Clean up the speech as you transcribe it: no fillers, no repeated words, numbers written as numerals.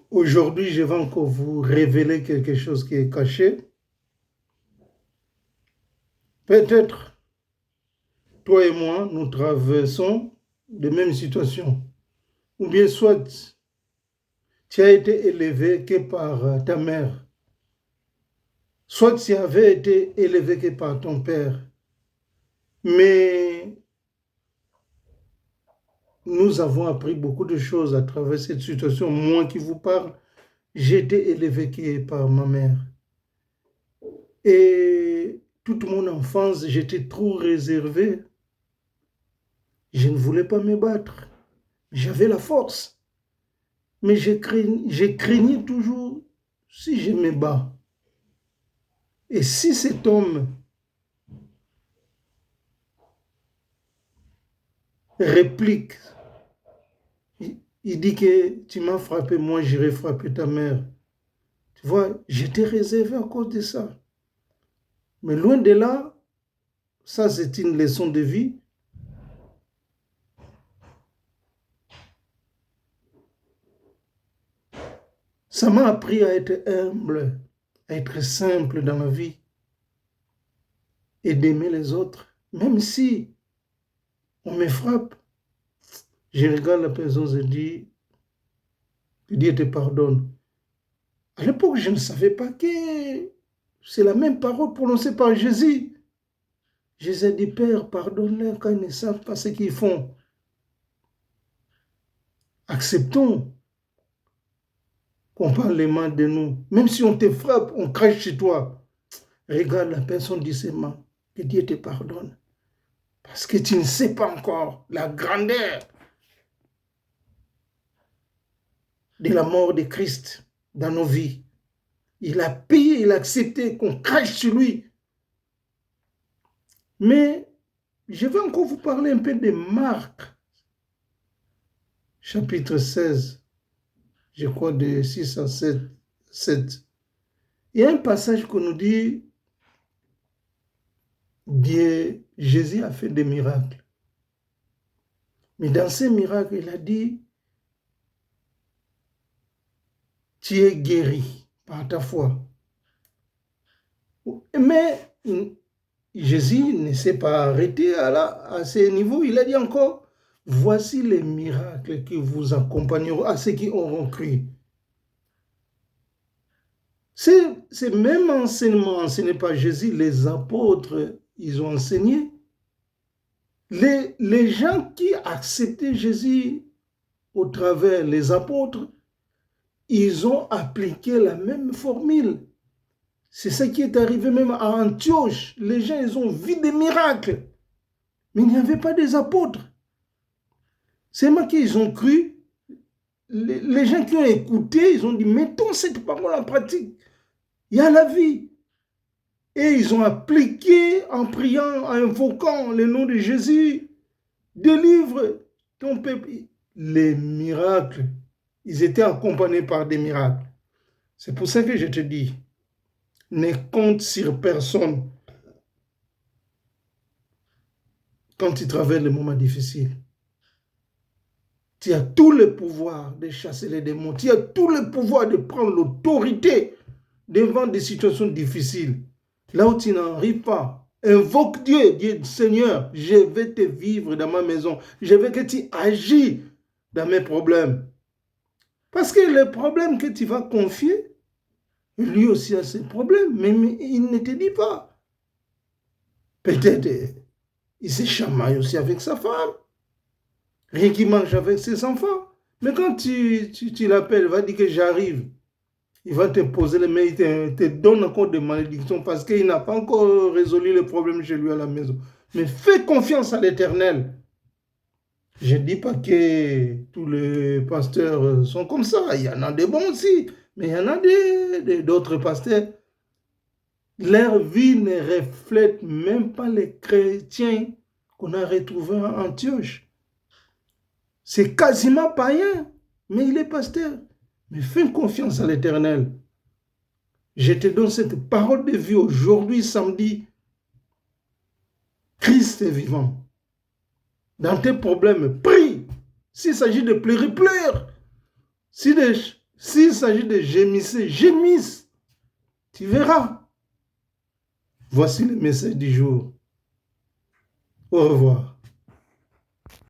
Aujourd'hui, je vais encore vous révéler quelque chose qui est caché. Peut-être, toi et moi, nous traversons de mêmes situations. Ou bien soit tu as été élevé que par ta mère, soit tu avais été élevé que par ton père. Mais nous avons appris beaucoup de choses à travers cette situation. Moi qui vous parle, j'ai été élevé que par ma mère. Et toute mon enfance, j'étais trop réservé. Je ne voulais pas me battre. J'avais la force. Mais je craignais toujours si je me bats. Et si cet homme réplique, il dit que tu m'as frappé, moi j'irai frapper ta mère. Tu vois, j'étais réservé à cause de ça. Mais loin de là, ça c'est une leçon de vie. Ça m'a appris à être humble, à être simple dans la vie et d'aimer les autres. Même si on me frappe, je regarde la personne et dis, que Dieu te pardonne. À l'époque, je ne savais pas que c'est la même parole prononcée par Jésus. Jésus dit, Père, pardonne-leur quand ils ne savent pas ce qu'ils font. Acceptons qu'on parle les mains de nous. Même si on te frappe, on crache chez toi. Regarde la personne doucement, que Dieu te pardonne. Parce que tu ne sais pas encore la grandeur de la mort de Christ dans nos vies. Il a payé, il a accepté qu'on crache sur lui. Mais je vais encore vous parler un peu de Marc, chapitre 16, je crois de 6 à 7. Il y a un passage qu'on nous dit, Jésus a fait des miracles. Mais dans ces miracles, il a dit, tu es guéri par ta foi. Mais Jésus ne s'est pas arrêté à ce niveau. Il a dit encore, voici les miracles qui vous accompagneront à ceux qui auront cru. C'est même enseignement enseigné par Jésus, les apôtres, ils ont enseigné. Les gens qui acceptaient Jésus au travers les apôtres, ils ont appliqué la même formule. C'est ça qui est arrivé même à Antioche. Les gens, ils ont vu des miracles. Mais il n'y avait pas des apôtres. C'est moi qu'ils ont cru. Les gens qui ont écouté, ils ont dit, mettons cette parole en pratique. Il y a la vie. Et ils ont appliqué en priant, en invoquant le nom de Jésus. Délivre ton peuple. Les miracles, ils étaient accompagnés par des miracles. C'est pour ça que je te dis, ne compte sur personne quand tu traverses les moments difficiles. Tu as tout le pouvoir de chasser les démons. Tu as tout le pouvoir de prendre l'autorité devant des situations difficiles. Là où tu n'arrives pas, invoque Dieu. Dis, Seigneur, je vais te vivre dans ma maison. Je veux que tu agis dans mes problèmes. Parce que le problème que tu vas confier, lui aussi a ses problèmes, mais il ne te dit pas. Peut-être il se chamaille aussi avec sa femme. Rien qu'il mange avec ses enfants. Mais quand tu l'appelles, il va dire que j'arrive. Il va te poser les mains, il te donne encore des malédictions parce qu'il n'a pas encore résolu le problème chez lui à la maison. Mais fais confiance à l'Éternel. Je ne dis pas que tous les pasteurs sont comme ça. Il y en a des bons aussi. Mais il y en a d'autres pasteurs. Leur vie ne reflète même pas les chrétiens qu'on a retrouvés en Antioche. C'est quasiment païen, mais il est pasteur. Mais fais confiance à l'Éternel. Je te donne cette parole de vie aujourd'hui, samedi. Christ est vivant. Dans tes problèmes, prie. S'il s'agit de pleurer, pleure. Si S'il s'agit de gémisser, gémisse. Tu verras. Voici le message du jour. Au revoir.